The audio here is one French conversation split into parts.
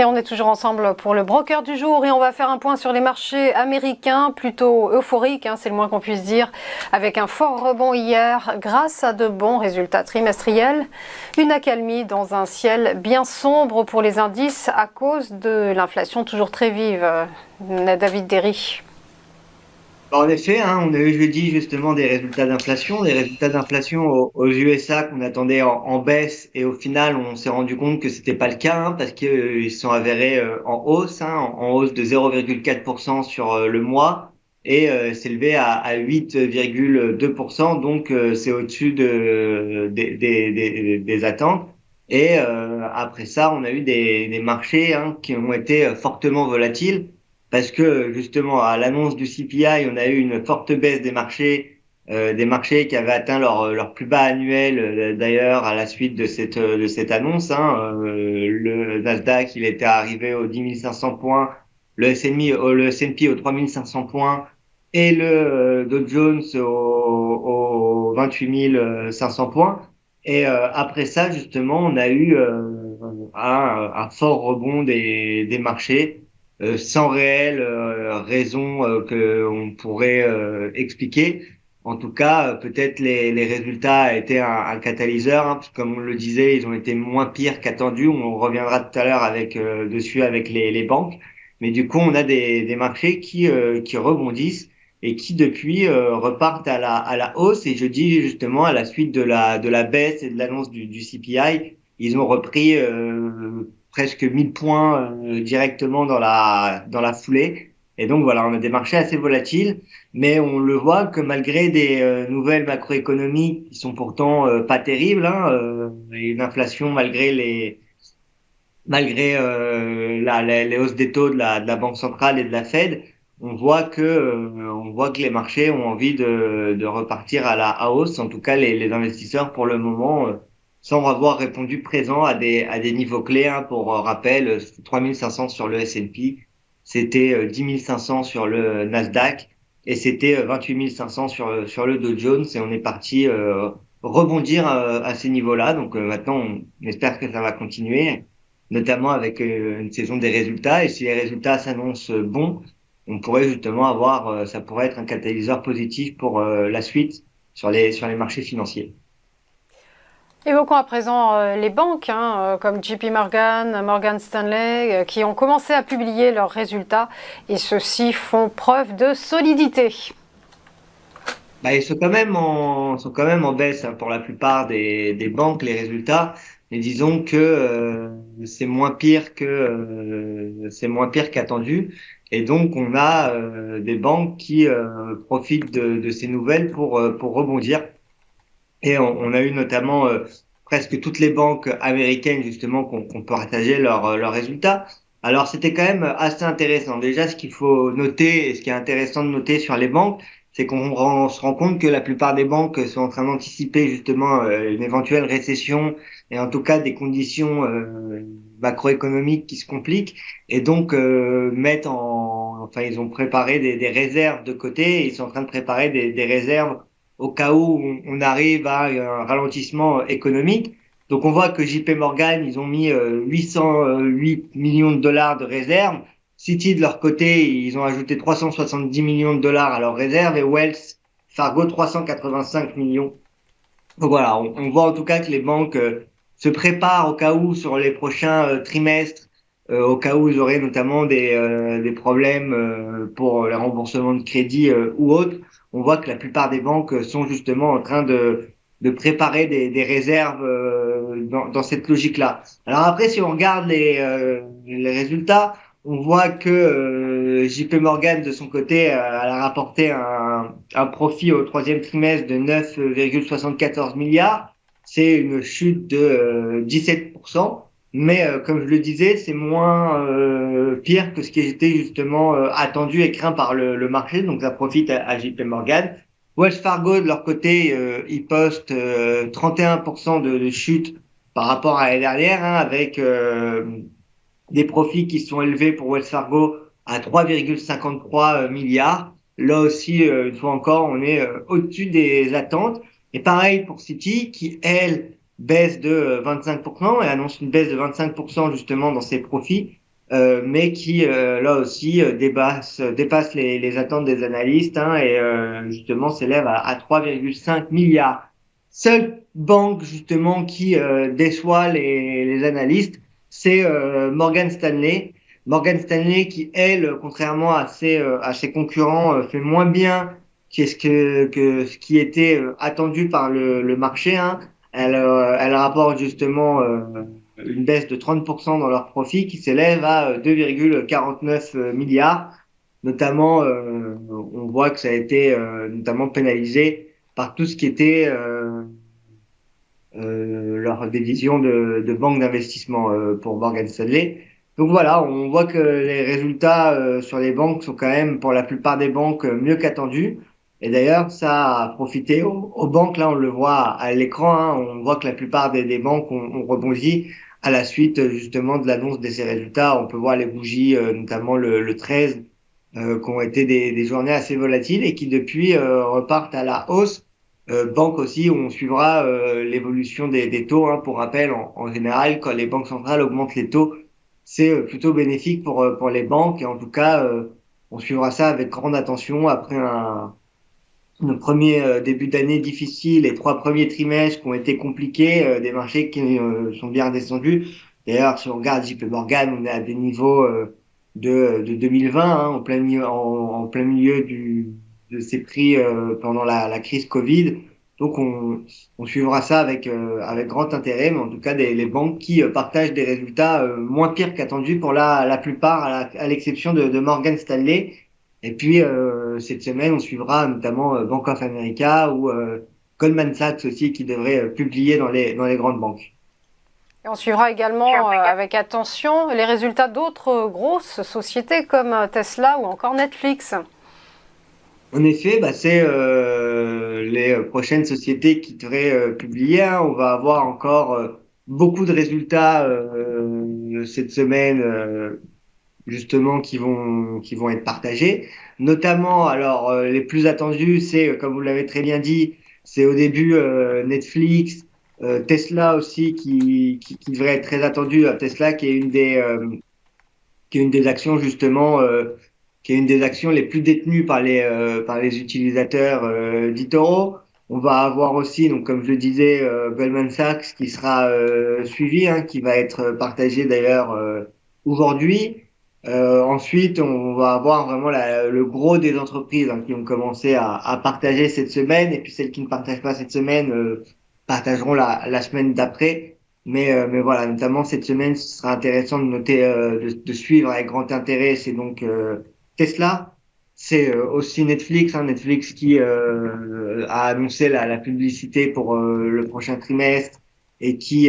Et on est toujours ensemble pour le broker du jour et on va faire un point sur les marchés américains, plutôt euphoriques, c'est le moins qu'on puisse dire, avec un fort rebond hier grâce à de bons résultats trimestriels. Une accalmie dans un ciel bien sombre pour les indices à cause de l'inflation toujours très vive. David Derry. En effet, on a eu jeudi justement des résultats d'inflation aux USA qu'on attendait en baisse, et au final on s'est rendu compte que c'était pas le cas, parce qu'ils se sont avérés en hausse, en hausse de 0,4% sur le mois, et s'élever à 8,2%, donc c'est au-dessus des attentes. Et après ça, on a eu des marchés qui ont été fortement volatiles. Parce que justement, à l'annonce du CPI, on a eu une forte baisse des marchés qui avaient atteint leur plus bas annuel, d'ailleurs, à la suite de cette annonce. Le Nasdaq, il était arrivé aux 10 500 points, le S&P aux 3 500 points, et le Dow Jones aux 28 500 points. Et après ça, justement, on a eu un fort rebond des marchés, sans réelle raison que on pourrait expliquer. En tout cas, peut-être les résultats étaient un catalyseur, parce que comme on le disait, ils ont été moins pires qu'attendu. On reviendra tout à l'heure dessus avec les banques. Mais du coup, on a des marchés qui rebondissent et qui depuis repartent à la hausse. Et je dis justement, à la suite de la baisse et de l'annonce du CPI, ils ont repris presque 1000 points directement dans la foulée. Et donc voilà, on a des marchés assez volatiles, mais on le voit que malgré des nouvelles macroéconomiques qui sont pourtant pas terribles, et une inflation malgré les hausses des taux de la Banque centrale et de la Fed, on voit que les marchés ont envie de repartir à hausse. En tout cas, les investisseurs pour le moment semblent avoir répondu présent à des niveaux clés. Pour rappel, 3500 sur le S&P, c'était 10 500 sur le Nasdaq, et c'était 28 500 sur le Dow Jones, et on est parti rebondir à ces niveaux-là. Donc maintenant, on espère que ça va continuer, notamment avec une saison des résultats. Et si les résultats s'annoncent bons, on pourrait justement ça pourrait être un catalyseur positif pour la suite sur les marchés financiers. Évoquons à présent les banques, comme JP Morgan, Morgan Stanley, qui ont commencé à publier leurs résultats et ceux-ci font preuve de solidité. Ils sont quand même en baisse, pour la plupart des banques, les résultats. Mais disons que c'est moins pire qu'attendu. Et donc on a des banques qui profitent de ces nouvelles pour rebondir. Et on a eu notamment presque toutes les banques américaines justement qu'on peut partager leurs résultats. Alors c'était quand même assez intéressant. Déjà, ce qu'il faut noter, et ce qui est intéressant de noter sur les banques, c'est qu'on se rend compte que la plupart des banques sont en train d'anticiper justement une éventuelle récession, et en tout cas des conditions macroéconomiques qui se compliquent, et donc enfin ils ont préparé des réserves de côté, et ils sont en train de préparer des réserves au cas où on arrive à un ralentissement économique. Donc on voit que JP Morgan, ils ont mis 808 millions de dollars de réserves. Citi, de leur côté, ils ont ajouté 370 millions de dollars à leurs réserves, et Wells Fargo 385 millions. Donc voilà, on voit en tout cas que les banques se préparent au cas où sur les prochains trimestres, au cas où ils auraient notamment des problèmes pour les remboursements de crédit ou autres. On voit que la plupart des banques sont justement en train de préparer des réserves dans cette logique-là. Alors après, si on regarde les résultats, on voit que JP Morgan, de son côté, elle a rapporté un profit au troisième trimestre de 9,74 milliards. C'est une chute de 17%. Mais comme je le disais, c'est moins pire que ce qui était justement attendu et craint par le marché. Donc ça profite à JP Morgan. Wells Fargo, de leur côté, ils postent 31% de chute par rapport à l'année dernière, avec des profits qui sont élevés pour Wells Fargo à 3,53 milliards. Là aussi, une fois encore, on est au-dessus des attentes. Et pareil pour Citi, qui, elle, baisse de 25% et annonce une baisse de 25% justement dans ses profits. mais qui là aussi dépasse les attentes des analystes, hein, et justement s'élève à 3,5 milliards. Seule banque justement qui déçoit les analystes, c'est Morgan Stanley. Morgan Stanley qui, elle, contrairement à ses concurrents, fait moins bien que ce qui était attendu par le marché, hein. Elle rapporte justement une baisse de 30% dans leurs profits qui s'élève à 2,49 milliards. Notamment, on voit que ça a été notamment pénalisé par tout ce qui était leur division de banque d'investissement pour Morgan Stanley. Donc voilà, on voit que les résultats sur les banques sont quand même, pour la plupart des banques, mieux qu'attendus. Et d'ailleurs, ça a profité aux banques. Là, on le voit à l'écran, hein, on voit que la plupart des banques ont rebondi à la suite justement de l'annonce de ces résultats. On peut voir les bougies, notamment le 13, qui ont été des journées assez volatiles et qui depuis repartent à la hausse. Banque aussi, on suivra l'évolution des taux, hein. Pour rappel, en général, quand les banques centrales augmentent les taux, c'est plutôt bénéfique pour les banques. Et en tout cas, on suivra ça avec grande attention après un premier début d'année difficile, les 3 premiers trimestres qui ont été compliqués, des marchés qui sont bien descendus. D'ailleurs, si on regarde JP Morgan, on est à des niveaux de 2020, hein, en plein milieu de ces prix pendant la crise Covid. Donc, on suivra ça avec grand intérêt, mais en tout cas, les banques qui partagent des résultats moins pires qu'attendus pour la plupart, à l'exception de Morgan Stanley. Et puis, cette semaine, on suivra notamment Bank of America ou Goldman Sachs aussi, qui devrait publier dans les grandes banques. Et on suivra également avec attention les résultats d'autres grosses sociétés comme Tesla ou encore Netflix. En effet, bah, c'est les prochaines sociétés qui devraient publier, hein. On va avoir encore beaucoup de résultats cette semaine, justement, qui vont être partagés. Notamment, alors les plus attendus, c'est comme vous l'avez très bien dit, c'est au début Netflix, Tesla aussi qui devrait être très attendu. Tesla qui est une des actions justement qui est une des actions les plus détenues par les utilisateurs d'eToro. On va avoir aussi, donc comme je le disais, Goldman Sachs qui sera suivi, hein, qui va être partagé d'ailleurs aujourd'hui. Ensuite, on va avoir vraiment le gros des entreprises, hein, qui ont commencé à partager cette semaine, et puis celles qui ne partagent pas cette semaine partageront la semaine d'après. Mais voilà, notamment cette semaine, ce sera intéressant de noter, de suivre avec grand intérêt. C'est donc Tesla, c'est aussi Netflix, hein, Netflix qui a annoncé la publicité pour le prochain trimestre et qui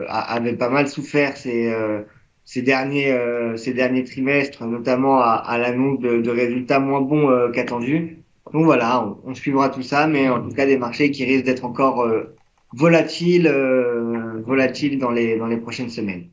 avait pas mal souffert ces derniers trimestres, notamment à l'annonce de résultats moins bons qu'attendus. Donc voilà, on suivra tout ça, mais en tout cas des marchés qui risquent d'être encore volatiles dans les prochaines semaines.